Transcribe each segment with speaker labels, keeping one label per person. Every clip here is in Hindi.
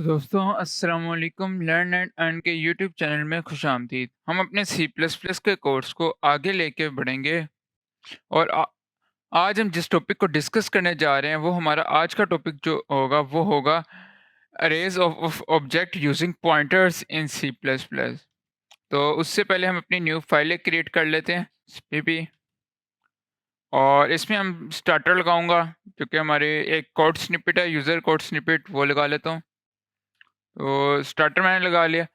Speaker 1: तो दोस्तों अस्सलाम वालेकुम लर्न एंड अर्न के यूट्यूब चैनल में खुशामदीद। हम अपने सी प्लस प्लस के कोर्स को आगे लेके बढ़ेंगे और आज हम जिस टॉपिक को डिस्कस करने जा रहे हैं वो हमारा आज का टॉपिक जो होगा वो होगा arrays of object using pointers in C plus plus. तो उससे पहले हम अपनी न्यू फाइलें क्रिएट कर लेते हैं पीपी, और इसमें हम स्टार्टर लगाऊंगा जो कि हमारे एक कोड स्निपेट है, यूज़र कोड स्निपेट, वो लगा लेता हूँ। तो स्टार्टर मैंने लगा लिया।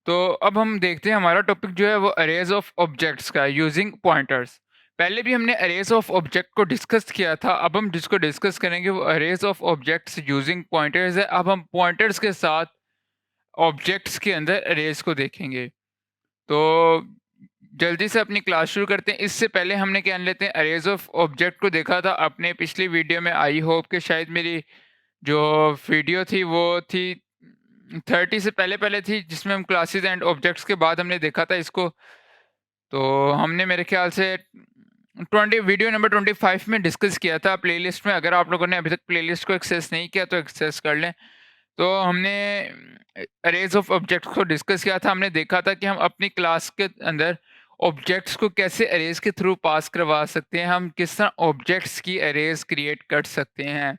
Speaker 1: तो अब हम देखते हैं हमारा टॉपिक जो है वो अरेज ऑफ ऑब्जेक्ट्स का है यूजिंग पॉइंटर्स। पहले भी हमने अरेज ऑफ ऑब्जेक्ट को डिस्कस किया था, अब हम जिसको डिस्कस करेंगे वो arrays of objects using pointers है। अब हम पॉइंटर्स के साथ ऑब्जेक्ट्स के अंदर अरेज को देखेंगे। तो जल्दी से अपनी क्लास शुरू करते हैं। इससे पहले हमने क्या लेते हैं, अरेज ऑफ ऑब्जेक्ट को देखा था अपने पिछली वीडियो में। आई होप कि शायद मेरी जो वीडियो थी वो थी 30 से पहले पहले थी, जिसमें हम क्लासेस एंड ऑब्जेक्ट्स के बाद हमने देखा था इसको। तो हमने मेरे ख्याल से 20 वीडियो नंबर 25 में डिस्कस किया था प्लेलिस्ट में। अगर आप लोगों ने अभी तक प्लेलिस्ट को एक्सेस नहीं किया तो एक्सेस कर लें। तो हमने अरेज ऑफ ऑब्जेक्ट्स को डिस्कस किया था। हमने देखा था कि हम अपनी क्लास के अंदर ऑब्जेक्ट्स को कैसे अरेज के थ्रू पास करवा सकते हैं, हम किस तरह ऑब्जेक्ट्स की अरेज क्रिएट कर सकते हैं।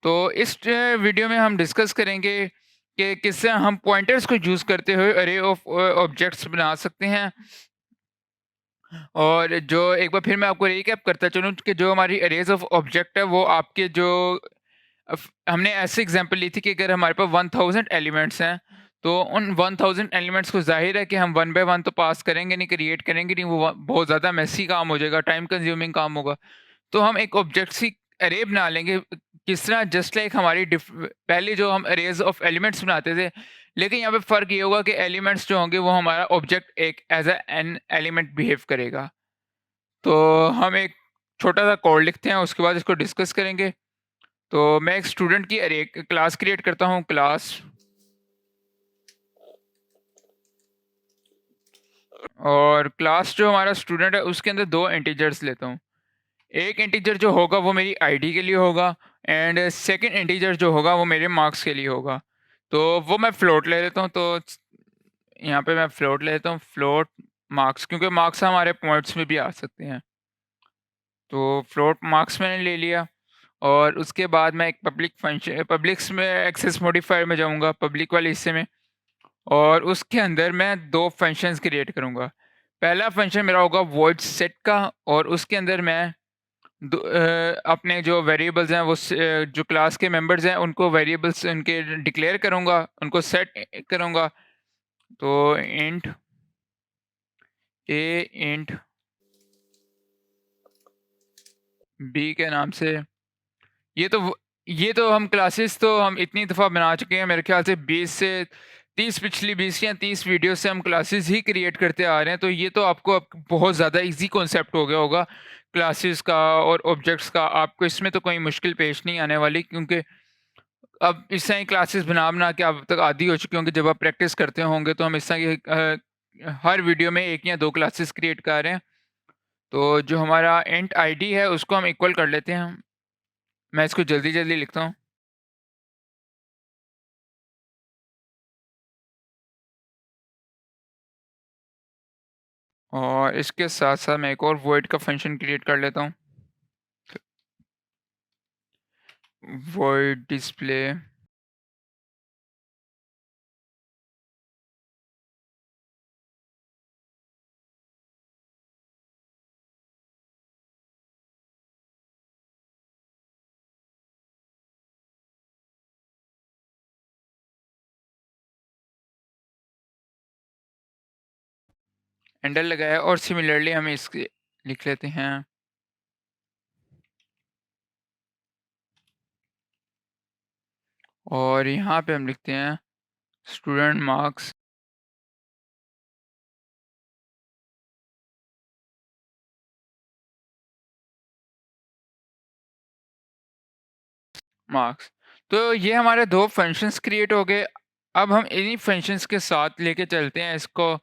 Speaker 1: तो इस वीडियो में हम डिस्कस करेंगे कि किससे हम पॉइंटर्स को यूज़ करते हुए अरे ऑफ ऑब्जेक्ट्स बना सकते हैं। और जो एक बार फिर मैं आपको रिकैप करता चलूँ कि जो हमारी अरेज ऑफ ऑब्जेक्ट है वो आपके जो हमने ऐसे एग्जांपल ली थी कि अगर हमारे पास 1000 एलिमेंट्स हैं तो उन 1000 एलिमेंट्स को जाहिर है कि हम वन बाय वन तो पास करेंगे नहीं, क्रिएट करेंगे नहीं, वो बहुत ज़्यादा मैसी काम हो जाएगा, टाइम कंज्यूमिंग काम होगा। तो हम एक ऑब्जेक्ट्स की अरे बना लेंगे। किस तरह, जस्ट लाइक हमारी पहले जो हम अरेज ऑफ एलिमेंट्स बनाते थे, लेकिन यहाँ पे फ़र्क ये होगा कि एलिमेंट्स जो होंगे वो हमारा ऑब्जेक्ट एक as a an element behave करेगा। तो हम एक छोटा सा कोड लिखते हैं, उसके बाद इसको डिस्कस करेंगे। तो मैं एक स्टूडेंट की अरे क्लास क्रिएट करता हूँ, क्लास। और क्लास जो हमारा स्टूडेंट है उसके अंदर दो इंटीजर्स लेता हूँ। एक इंटीजर जो होगा वो मेरी आईडी के लिए होगा, एंड सेकंड इंटीजर जो होगा वो मेरे मार्क्स के लिए होगा। तो वो मैं फ्लोट ले लेता हूँ। तो यहाँ पे मैं फ्लोट ले लेता हूँ, फ्लोट मार्क्स, क्योंकि मार्क्स हमारे पॉइंट्स में भी आ सकते हैं। तो फ्लोट मार्क्स मैंने ले लिया, और उसके बाद मैं एक पब्लिक फंक्शन, पब्लिक्स में एक्सेस मॉडिफायर में जाऊँगा, पब्लिक वाले हिस्से में, और उसके अंदर मैं दो फंक्शंस क्रिएट करूँगा। पहला फंक्शन मेरा होगा वॉइड सेट का, और उसके अंदर मैं अपने जो वेरिएबल्स हैं वो जो क्लास के मेंबर्स हैं उनको वेरिएबल्स उनके डिक्लेयर करूँगा, उनको सेट करूँगा। तो इंट ए, इंट बी के नाम से। ये तो हम क्लासेस तो हम इतनी दफ़ा बना चुके हैं, मेरे ख्याल से 20 से 30, पिछली 20 या 30 वीडियो से हम क्लासेस ही क्रिएट करते आ रहे हैं। तो ये तो आपको अब बहुत ज़्यादा इजी कॉन्सेप्ट हो गया होगा क्लासेस का और ऑब्जेक्ट्स का। आपको इसमें तो कोई मुश्किल पेश नहीं आने वाली, क्योंकि अब इस तरह की क्लासेस बना बना के आप तक आदी हो चुके होंगे। जब आप प्रैक्टिस करते होंगे तो हम इस तरह की हर वीडियो में एक या दो क्लासेस क्रिएट कर रहे हैं। तो जो हमारा इंट आईडी है उसको हम इक्वल कर लेते हैं। मैं इसको जल्दी जल्दी लिखता हूँ। और इसके साथ साथ मैं एक और वॉइड का फंक्शन क्रिएट कर लेता हूँ, वॉइड डिस्प्ले एंडर लगाया, और सिमिलरली हम इसके लिख लेते हैं और यहाँ पे हम लिखते हैं स्टूडेंट मार्क्स। मार्क्स। तो ये हमारे दो फंक्शंस क्रिएट हो गए। अब हम इन्हीं फंक्शंस के साथ लेके चलते हैं इसको,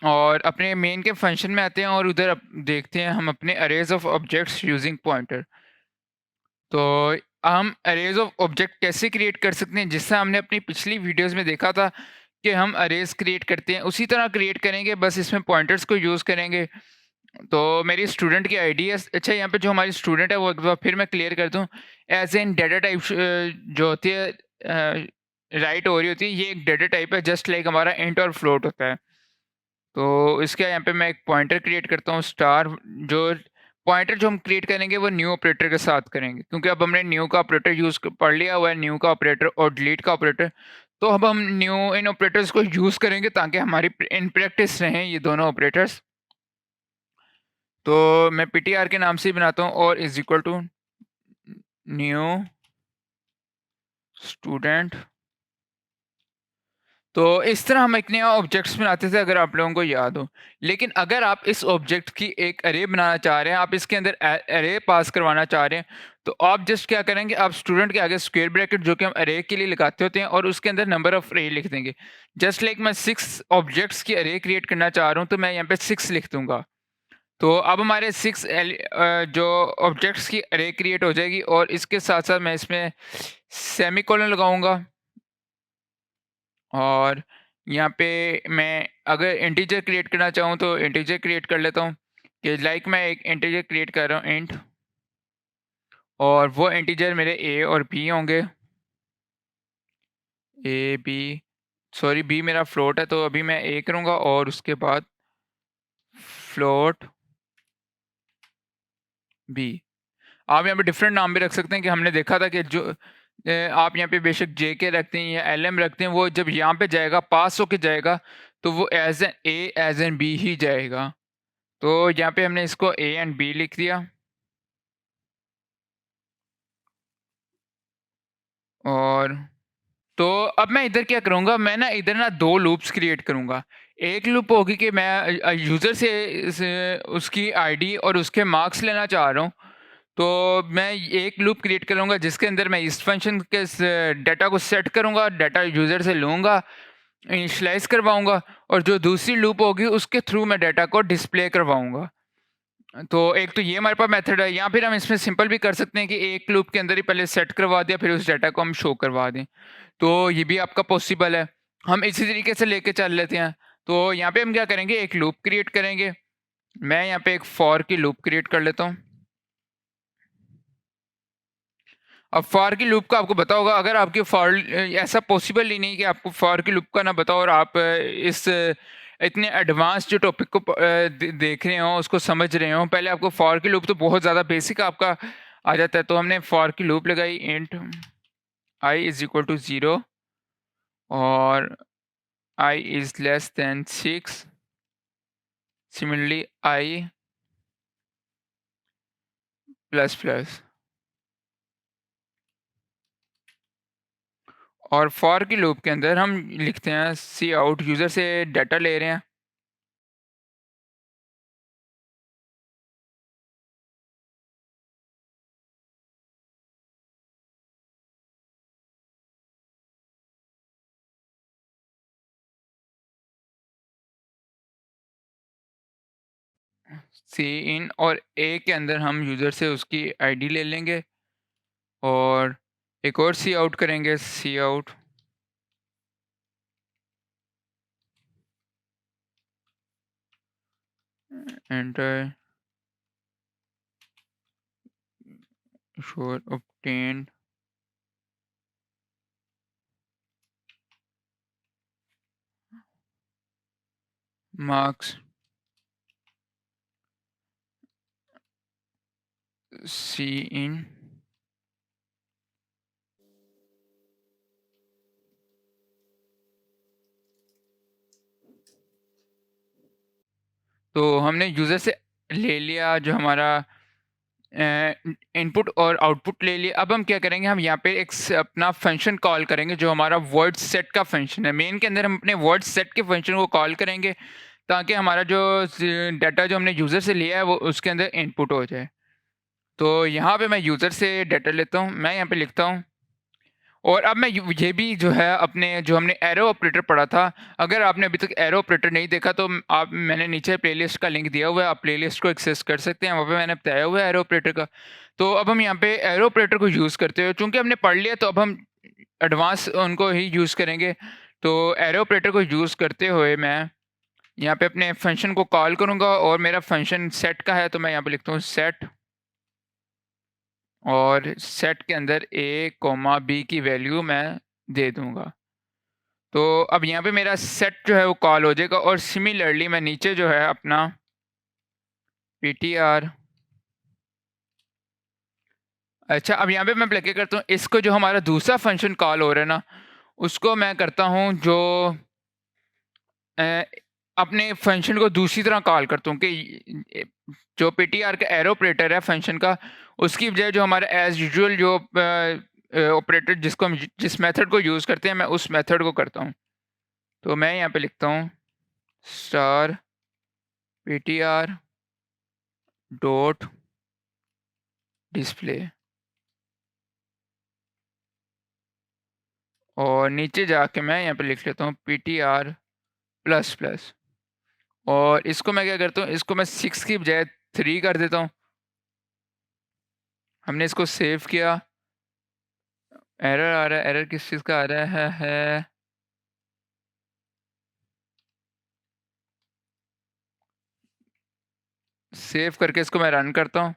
Speaker 1: और अपने मेन के फंक्शन में आते हैं, और उधर देखते हैं हम अपने arrays of objects using pointer. तो हम अरेज ऑफ ऑब्जेक्ट कैसे क्रिएट कर सकते हैं, जिससे हमने अपनी पिछली वीडियोस में देखा था कि हम अरेज क्रिएट करते हैं, उसी तरह क्रिएट करेंगे, बस इसमें पॉइंटर्स को यूज़ करेंगे। तो मेरी स्टूडेंट की आईडी है। अच्छा, यहाँ पे जो हमारी स्टूडेंट है वो एक बार फिर मैं क्लियर कर दूँ। एज एन डाटा टाइप जो होती है राइट हो रही होती है, ये एक डाटा टाइप है, जस्ट लाइक हमारा इंट और फ्लोट होता है। तो इसके यहाँ पे मैं एक पॉइंटर क्रिएट करता हूँ स्टार। जो पॉइंटर जो हम क्रिएट करेंगे वो न्यू ऑपरेटर के साथ करेंगे, क्योंकि अब हमने न्यू का ऑपरेटर यूज़ पढ़ लिया हुआ है, न्यू का ऑपरेटर और डिलीट का ऑपरेटर। तो अब हम न्यू इन ऑपरेटर्स को यूज़ करेंगे ताकि हमारी इन प्रैक्टिस रहें ये दोनों ऑपरेटर्स। तो मैं पीटीआर के नाम से ही बनाता हूँ और is equal to new student. तो इस तरह हम एक नया ऑब्जेक्ट्स बनाते थे, अगर आप लोगों को याद हो। लेकिन अगर आप इस ऑब्जेक्ट की एक अरे बनाना चाह रहे हैं, आप इसके अंदर अरे पास करवाना चाह रहे हैं, तो आप जस्ट क्या करेंगे, आप स्टूडेंट के आगे स्क्वायर ब्रैकेट जो कि हम अरे के लिए लगाते होते हैं और उसके अंदर नंबर ऑफ अरे लिख देंगे। जस्ट लाइक मैं 6 ऑब्जेक्ट्स की अरे क्रिएट करना चाह रहा हूँ, तो मैं यहाँ पे 6 लिख दूंगा। तो अब हमारे 6 जो ऑब्जेक्ट्स की अरे क्रिएट हो जाएगी और इसके साथ साथ मैं इसमें सेमीकोलन लगाऊंगा। और यहाँ पे मैं अगर इंटीजर क्रिएट करना चाहूँ तो इंटीजर क्रिएट कर लेता हूँ, कि लाइक मैं एक इंटीजर क्रिएट कर रहा हूँ इंट, और वो इंटीजर मेरे ए और बी होंगे। ए बी, सॉरी बी मेरा फ्लोट है, तो अभी मैं ए करूँगा और उसके बाद फ्लोट बी। आप यहाँ पे डिफरेंट नाम भी रख सकते हैं, कि हमने देखा था कि जो आप यहाँ पे बेशक जे के रखते हैं या एल एम रखते हैं, वो जब यहाँ पे जाएगा पास होके जाएगा तो वो as an A as an B ही जाएगा। तो यहाँ पे हमने इसको ए एंड बी लिख दिया। और तो अब मैं इधर क्या करूँगा, मैं ना इधर ना 2 लूप्स क्रिएट करूँगा। एक लूप होगी कि मैं यूज़र से उसकी आईडी और उसके मार्क्स लेना चाह रहा हूँ। तो मैं एक लूप क्रिएट करूँगा जिसके अंदर मैं इस फंक्शन के डाटा को सेट करूँगा, डाटा यूज़र से लूँगा, इनिशियलाइज़ करवाऊँगा, और जो दूसरी लूप होगी उसके थ्रू मैं डाटा को डिस्प्ले करवाऊँगा। तो एक तो ये हमारे पास मेथड है, या फिर हम इसमें सिंपल भी कर सकते हैं कि एक लूप के अंदर ही पहले सेट करवा दिया, फिर उस डाटा को हम शो करवा दें। तो ये भी आपका पॉसिबल है। हम इसी तरीके से लेके चल लेते हैं। तो यहाँ पे हम क्या करेंगे, एक लूप क्रिएट करेंगे। मैं यहाँ पे एक फॉर की लूप क्रिएट कर लेता हूँ। अब फॉर की लूप का आपको पता होगा, अगर आपकी फॉर ऐसा पॉसिबल ही नहीं कि आपको फॉर की लूप का ना बताओ और आप इस इतने एडवांस जो टॉपिक को देख रहे हो, उसको समझ रहे हो। पहले आपको फॉर की लूप तो बहुत ज़्यादा बेसिक आपका आ जाता है। तो हमने फॉर की लूप लगाई int I is equal to 0 और I is less than 6। Similarly I plus plus. और फॉर की लूप के अंदर हम लिखते हैं सी आउट, यूज़र से डाटा ले रहे हैं। सी इन, और ए के अंदर हम यूज़र से उसकी आईडी ले लेंगे और एक और सी आउट करेंगे, C out enter your obtained marks C in. तो हमने यूज़र से ले लिया जो हमारा इनपुट और आउटपुट ले लिया। अब हम क्या करेंगे, हम यहाँ पे एक अपना फंक्शन कॉल करेंगे जो हमारा वर्ड सेट का फंक्शन है। मेन के अंदर हम अपने वर्ड सेट के फंक्शन को कॉल करेंगे ताकि हमारा जो डाटा जो हमने यूज़र से लिया है वो उसके अंदर इनपुट हो जाए। तो यहाँ पे मैं यूज़र से डाटा लेता हूँ, मैं यहाँ पे लिखता हूँ और अब मैं ये भी जो है अपने जो हमने एरो ऑपरेटर पढ़ा था, अगर आपने अभी तक एरो ऑपरेटर नहीं देखा तो आप मैंने नीचे प्लेलिस्ट का लिंक दिया हुआ है, आप प्लेलिस्ट को एक्सेस कर सकते हैं, वहाँ पे मैंने बताया हुआ है एरो ऑपरेटर का। तो अब हम यहाँ पे एरो ऑपरेटर को यूज़ करते हुए, चूँकि हमने पढ़ लिया तो अब हम एडवांस उनको ही यूज़ करेंगे। तो एरो ऑपरेटर को यूज़ करते हुए मैं यहाँ पे अपने फंक्शन को कॉल करूँगा और मेरा फंक्शन सेट का है, तो मैं यहाँ पे लिखता हूँ सेट, और सेट के अंदर a, b की वैल्यू मैं दे दूँगा। तो अब यहाँ पे मेरा सेट जो है वो कॉल हो जाएगा, और सिमिलरली मैं नीचे जो है अपना ptr, अच्छा अब यहाँ पे मैं क्या करता हूँ, इसको जो हमारा दूसरा फंक्शन कॉल हो रहा है ना, उसको मैं करता हूँ जो अपने फंक्शन को दूसरी तरह कॉल करता हूँ कि जो ptr का एरो ऑपरेटर है फंक्शन का, उसकी बजाय जो हमारा एज यूजुअल जो ऑपरेटर जिसको हम जिस मेथड को यूज़ करते हैं, मैं उस मेथड को करता हूँ। तो मैं यहाँ पे लिखता हूँ स्टार ptr डॉट डिस्प्ले, और नीचे जाके मैं यहाँ पे लिख लेता हूँ ptr प्लस प्लस, और इसको मैं क्या करता हूँ, इसको मैं 6 की बजाय 3 कर देता हूँ। हमने इसको सेव किया, एरर आ रहा है, एरर किस चीज़ का आ रहा है सेव करके इसको मैं रन करता हूँ।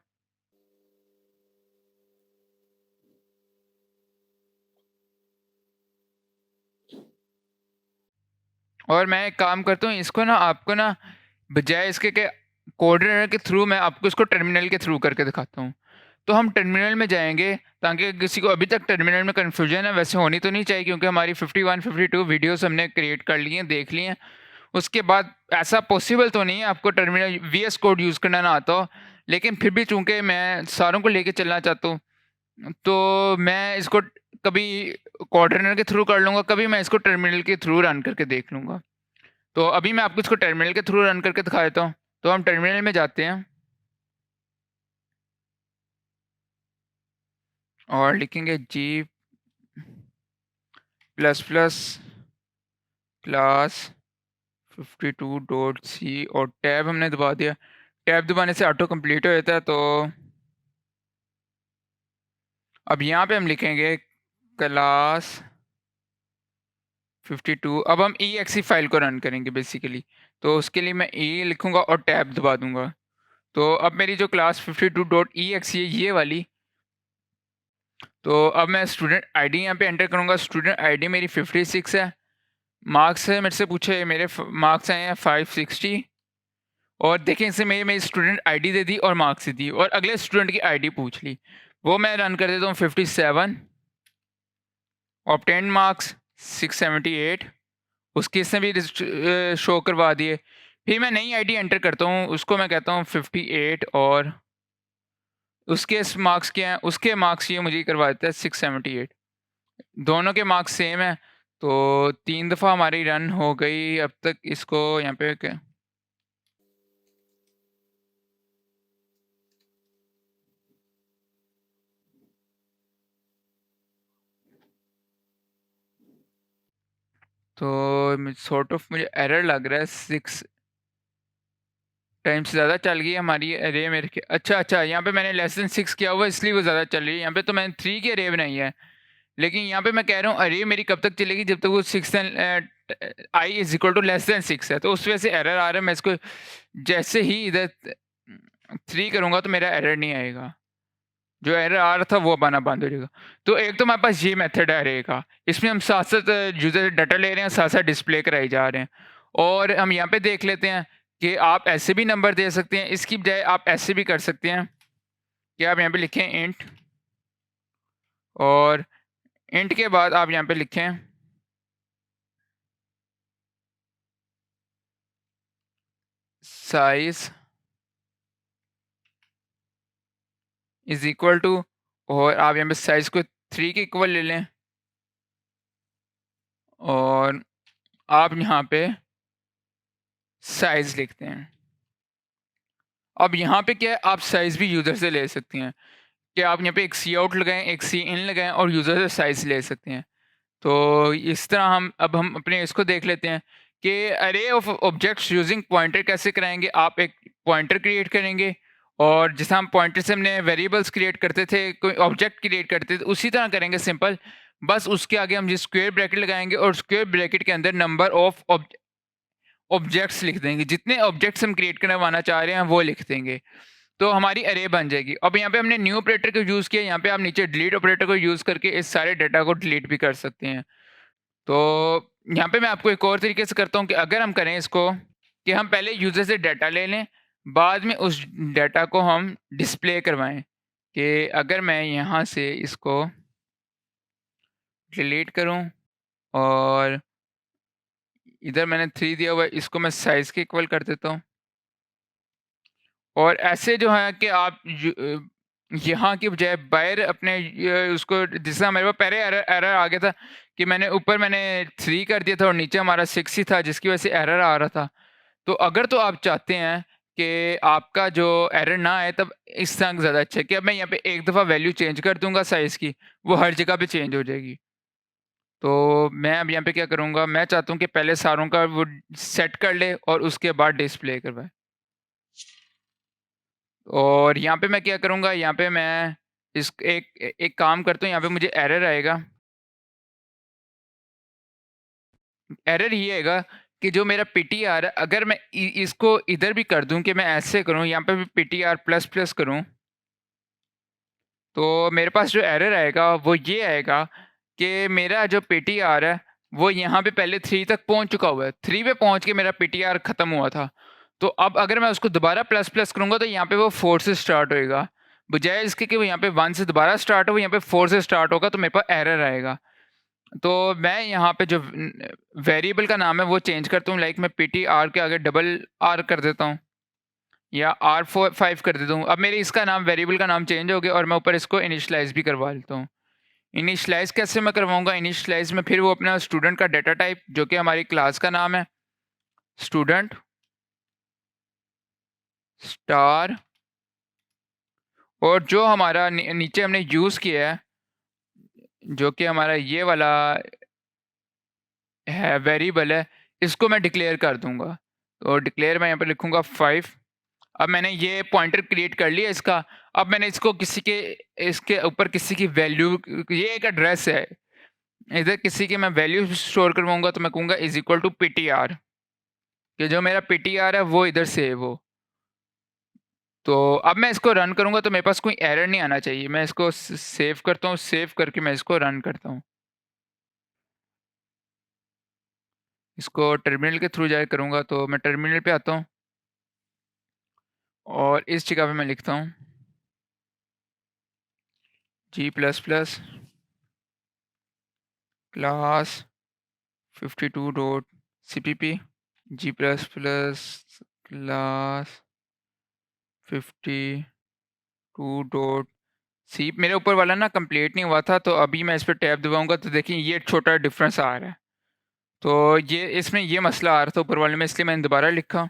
Speaker 1: और मैं एक काम करता हूँ, इसको ना आपको ना बजाय इसके कि कोऑर्डिनेटर के थ्रू, मैं आपको इसको टर्मिनल के थ्रू करके दिखाता हूँ। तो हम टर्मिनल में जाएंगे, ताकि किसी को अभी तक टर्मिनल में कन्फ्यूजन है, वैसे होनी तो नहीं चाहिए क्योंकि हमारी 51 52 वीडियोस हमने क्रिएट कर ली हैं, देख ली हैं। उसके बाद ऐसा पॉसिबल तो नहीं है आपको टर्मिनल VS कोड यूज़ करना ना आता हो, लेकिन फिर भी चूँकि मैं सारों को लेके चलना चाहता हूँ, तो मैं इसको कभी कोऑर्डिनेटर के थ्रू कर लूँगा, कभी मैं इसको टर्मिनल के थ्रू रन करके देख लूँगा। तो अभी मैं आपको इसको टर्मिनल के थ्रू रन करके दिखा देता हूँ। तो हम टर्मिनल में जाते हैं और लिखेंगे g plus plus class 52.c, और टैब हमने दबा दिया। टैब दबाने से ऑटो कंप्लीट हो जाता है। तो अब यहाँ पे हम लिखेंगे क्लास 52। अब हम exe फाइल को रन करेंगे बेसिकली, तो उसके लिए मैं e लिखूँगा और टैब दबा दूँगा। तो अब मेरी जो क्लास 52.exe है ये वाली, तो अब मैं स्टूडेंट आईडी यहाँ पे एंटर करूँगा। स्टूडेंट आईडी मेरी 56 है। मार्क्स है, मेरे से पूछे, मेरे मार्क्स आए हैं 560, और देखें इसे मेरी स्टूडेंट आईडी दे दी और मार्क्स दे दी, और अगले स्टूडेंट की आईडी पूछ ली। वो मैं रन कर देता हूँ 57, ऑब्टेन मार्क्स 678, उसकी इसने भी शो करवा दिए। फिर मैं नई आईडी एंटर करता हूँ, उसको मैं कहता हूँ 58, और उसके मार्क्स क्या हैं, उसके मार्क्स ये मुझे करवा देता है 678। दोनों के मार्क्स सेम है, तो 3 दफ़ा हमारी रन हो गई अब तक। इसको यहाँ पे क्या, तो सॉर्ट ऑफ मुझे एरर लग रहा है, 6 टाइम से ज़्यादा चल गई हमारी अरे मेरे के। अच्छा, यहाँ पे मैंने लेस देन 6 किया हुआ इसलिए वो ज़्यादा चल रही है। यहाँ पे तो मैंने 3 की अरे बनाई है, लेकिन यहाँ पे मैं कह रहा हूँ अरे मेरी कब तक चलेगी, जब तक वो 6 I is equal to less than 6 है। तो उस वजह से एरर आ रहा है। मैं इसको जैसे ही इधर 3 करूँगा तो मेरा एरर नहीं आएगा, जो एरर आ रहा था वो अब आना बंद हो जाएगा। तो एक तो हमारे पास ये मेथड है अरे का, इसमें हम साथ साथ यूज़र डाटा ले रहे हैं, साथ साथ डिस्प्ले कराए जा रहे हैं। और हम यहाँ पे देख लेते हैं कि आप ऐसे भी नंबर दे सकते हैं, इसकी बजाय आप ऐसे भी कर सकते हैं कि आप यहाँ पे लिखें इंट, और इंट के बाद आप यहाँ पे लिखें साइज इज इक्वल टू, और आप यहाँ पे साइज को 3 के इक्वल ले लें, और आप यहाँ पे साइज लिखते हैं। अब यहाँ पे क्या है, आप साइज भी यूज़र से ले सकती हैं। कि आप यहाँ पे एक सी आउट लगाएँ, एक सी इन लगाएँ और यूज़र से साइज़ ले सकते हैं। तो इस तरह हम अपने इसको देख लेते हैं कि अरे ऑफ ऑब्जेक्ट्स यूजिंग पॉइंटर कैसे कराएँगे। आप एक पॉइंटर क्रिएट करेंगे और जैसा हम पॉइंटर से हमने वेरिएबल्स क्रिएट करते थे, कोई ऑब्जेक्ट क्रिएट करते थे, उसी तरह करेंगे सिंपल। बस उसके आगे हम ये स्क्वायर ब्रैकेट लगाएँगे और स्क्वायर ब्रैकेट के अंदर नंबर ऑफ ऑब्जेक्ट्स लिख देंगे। जितने ऑब्जेक्ट्स हम क्रिएट करवाना चाह रहे हैं वो लिख देंगे। तो हमारी अरे बन जाएगी। अब यहाँ पे हमने न्यू ऑपरेटर को यूज़ किया, यहाँ पे आप नीचे डिलीट ऑपरेटर को यूज़ करके इस सारे डाटा को डिलीट भी कर सकते हैं। तो यहाँ पे मैं आपको एक और तरीके से करता हूँ कि अगर हम करें इसको कि हम पहले यूज़र से डाटा ले लें, बाद में उस डाटा को हम डिस्प्ले करवाएँ। कि अगर मैं यहाँ से इसको डिलीट करूँ और इधर मैंने 3 दिया हुआ है, इसको मैं साइज़ के इक्वल कर देता हूँ। और ऐसे जो है कि आप यहाँ की बजाय बाहर अपने उसको जैसे हमारे पास पहले एरर एरर आ गया था कि मैंने 3 कर दिया था और नीचे हमारा 6 ही था, जिसकी वजह से एरर आ रहा था। तो अगर तो आप चाहते हैं कि आपका जो एरर ना आए, तब इस तरह ज़्यादा अच्छा है कि अब मैं यहाँ पे एक दफ़ा वैल्यू चेंज कर दूँगा साइज़ की, वो हर जगह पे चेंज हो जाएगी। तो मैं अब यहाँ पे क्या करूँगा, मैं चाहता हूँ कि पहले सारों का वो सेट कर ले और उसके बाद डिस्प्ले करवाए। और यहाँ पे मैं क्या करूँगा, यहाँ पे मैं इस एक काम करता हूँ, यहाँ पे मुझे एरर आएगा। एरर ये आएगा कि जो मेरा पीटीआर है, अगर मैं इसको इधर भी कर दूँ कि मैं ऐसे करूँ, यहाँ पे भी पीटीआर प्लस प्लस करूँ, तो मेरे पास जो एरर आएगा वो ये आएगा कि मेरा जो पीटीआर है वो यहाँ पे पहले 3 तक पहुँच चुका हुआ है। 3 पे पहुँच के मेरा पीटीआर खत्म हुआ था। तो अब अगर मैं उसको दोबारा प्लस प्लस करूँगा तो यहाँ पे वो 4 से स्टार्ट होएगा। बजाय इसके कि वो यहाँ पे 1 से दोबारा स्टार्ट हो, यहाँ पे 4 से स्टार्ट होगा, तो मेरे पास एरर आएगा। तो मैं यहाँ पे जो वेरिएबल का नाम है वो चेंज करता हूँ, लाइक मैं पीटीआर के आगे डबल आर कर देता हूँ या R5 कर देता हूँ। अब मेरे इसका नाम, वेरिएबल का नाम चेंज हो गया और मैं ऊपर इसको इनिशियलाइज़ भी करवा लेता हूँ। इनिशियलाइज़ कैसे मैं करवाऊँगा, इनिशियलाइज़ में फिर वो अपना स्टूडेंट का डाटा टाइप जो कि हमारी क्लास का नाम है, स्टूडेंट स्टार, और जो हमारा नीचे हमने यूज़ किया है, जो कि हमारा ये वाला है वेरिएबल है, इसको मैं डिक्लेयर कर दूँगा। तो डिक्लेयर मैं यहाँ पे लिखूँगा 5। अब मैंने ये पॉइंटर क्रिएट कर लिया इसका। अब मैंने इसको इसके ऊपर किसी की वैल्यू, ये एक एड्रेस है, इधर किसी की मैं वैल्यू स्टोर करवाऊँगा, तो मैं कहूँगा इज़ इक्वल टू पीटीआर, कि जो मेरा पीटीआर है वो इधर सेव हो। तो अब मैं इसको रन करूँगा तो मेरे पास कोई एरर नहीं आना चाहिए। मैं इसको सेव करता हूँ, सेव करके मैं इसको रन करता हूँ। इसको टर्मिनल के थ्रू जाके करूँगा, तो मैं टर्मिनल पे आता हूँ और इस जगह पे मैं लिखता हूँ G++ class 52.cpp G++ class 52.c। मेरे ऊपर वाला ना कंप्लीट नहीं हुआ था, तो अभी मैं इस पे टैब दबाऊँगा तो देखिए ये छोटा डिफरेंस आ रहा है। तो ये इसमें ये मसला आ रहा था ऊपर वाले में, इसलिए मैंने दोबारा लिखा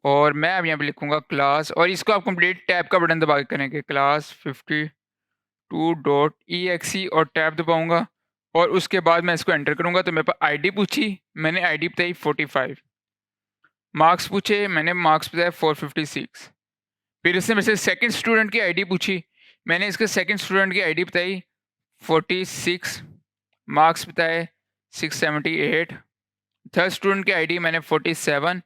Speaker 1: और मैं अब यहाँ पे लिखूँगा क्लास, और इसको आप कंप्लीट टैब का बटन दबा के करेंगे, क्लास 52.exe और टैब दबाऊँगा और उसके बाद मैं इसको एंटर करूँगा। तो मेरे पास आईडी पूछी, मैंने आईडी बताई 45, मार्क्स पूछे, मैंने मार्क्स बताया 456। फिर इसने मेरे से सेकंड स्टूडेंट की आईडी पूछी, मैंने इसके सेकंड स्टूडेंट की आईडी बताई 46, मार्क्स बताए 678। थर्ड स्टूडेंट की आईडी मैंने 47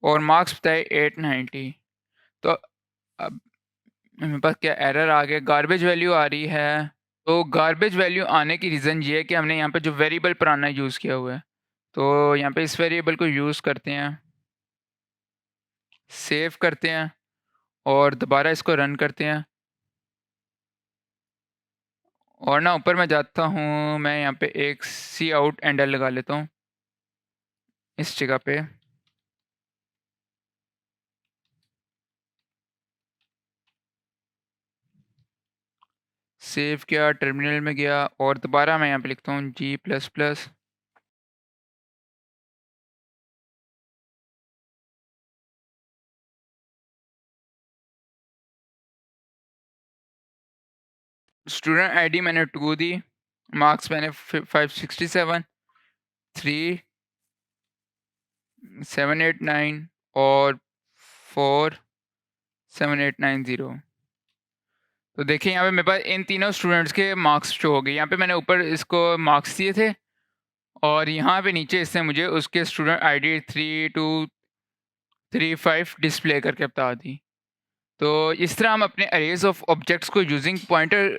Speaker 1: और मार्क्स बताए 890। तो अब मेरे पास क्या एरर आ गया, गार्बेज वैल्यू आ रही है। तो गार्बेज वैल्यू आने की रीज़न ये है कि हमने यहाँ पे जो वेरिएबल पुराना यूज़ किया हुआ है। तो यहाँ पे इस वेरिएबल को यूज़ करते हैं, सेव करते हैं और दोबारा इसको रन करते हैं। और ना ऊपर मैं जाता हूँ, मैं यहाँ पे एक सी आउट एंडर लगा लेता हूँ इस जगह पे। सेव किया, टर्मिनल में गया और दोबारा मैं यहाँ पे लिखता हूँ G++ स्टूडेंट आईडी मैंने 2 दी, मार्क्स मैंने 567, 3, 789 और 4, 7890। तो देखिए यहाँ पे मेरे पास इन तीनों स्टूडेंट्स के मार्क्स शो हो गए। यहाँ पे मैंने ऊपर इसको मार्क्स दिए थे और यहाँ पे नीचे इसने मुझे उसके स्टूडेंट आईडी 3235 डिस्प्ले करके बता दी। तो इस तरह हम अपने अरेज ऑफ ऑब्जेक्ट्स को यूजिंग पॉइंटर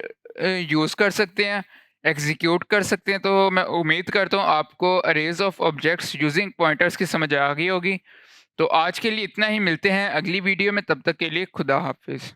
Speaker 1: यूज़ कर सकते हैं, एग्जीक्यूट कर सकते हैं। तो मैं उम्मीद करता हूँ आपको arrays of objects using pointers की समझ आ गई होगी। तो आज के लिए इतना ही, मिलते हैं अगली वीडियो में, तब तक के लिए खुदा हाफिज़।